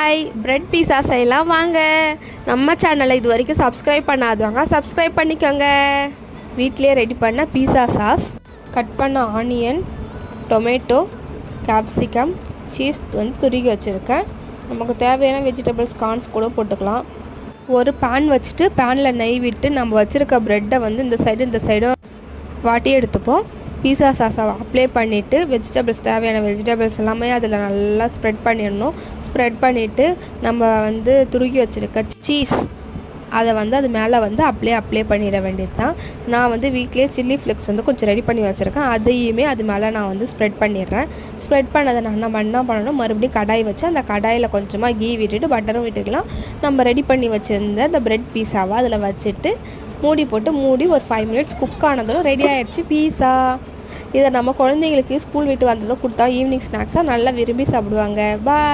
Hi, bread பீஸா செய்யலாம் வாங்க. நம்ம சேனலை இது வரைக்கும் சப்ஸ்கிரைப் பண்ணாதவங்க சப்ஸ்கிரைப் பண்ணிக்கோங்க. வீட்டிலே ரெடி பண்ண பீஸா சாஸ், கட் பண்ண ஆனியன், டொமேட்டோ, கேப்சிகம், சீஸ் வந்து துருகி வச்சுருக்கேன். நமக்கு தேவையான வெஜிடபிள்ஸ் கார்ன்ஸ் கூட போட்டுக்கலாம். ஒரு பேன் வச்சுட்டு பேனில் நெய் விட்டு நம்ம வச்சுருக்க ப்ரெட்டை வந்து இந்த சைடும் வாட்டி எடுத்துப்போம். பீஸா சாஸை அப்ளை பண்ணிவிட்டு தேவையான வெஜிடபிள்ஸ் எல்லாமே அதில் நல்லா ஸ்ப்ரெட் பண்ணிடணும். ஸ்ப்ரெட் பண்ணிவிட்டு நம்ம வந்து துருகி வச்சுருக்க சீஸ் அதை வந்து அது மேலே வந்து அப்ளை பண்ணிட வேண்டியது தான். நான் வந்து வீட்லேயே சில்லி ஃப்ளேக்ஸ் வந்து கொஞ்சம் ரெடி பண்ணி வச்சுருக்கேன். அதையுமே அது மேலே நான் வந்து ஸ்ப்ரெட் பண்ணிடுறேன். ஸ்ப்ரெட் பண்ணதை நம்ம என்ன பண்ணணும், மறுபடியும் கடாய் வச்சு அந்த கடாயில் கொஞ்சமாக கீ விட்டுட்டு பட்டரும் விட்டுக்கலாம். நம்ம ரெடி பண்ணி வச்சுருந்த அந்த ப்ரெட் பீஸாவை அதில் வச்சுட்டு மூடி ஒரு 5 மினிட்ஸ் குக் ஆனதும் ரெடி ஆகிடுச்சு பீஸா. இதை நம்ம குழந்தைங்களுக்கு ஸ்கூல் விட்டு வந்ததும் கொடுத்தா ஈவினிங் ஸ்நாக்ஸாக நல்லா விரும்பி சாப்பிடுவாங்க. பாய்.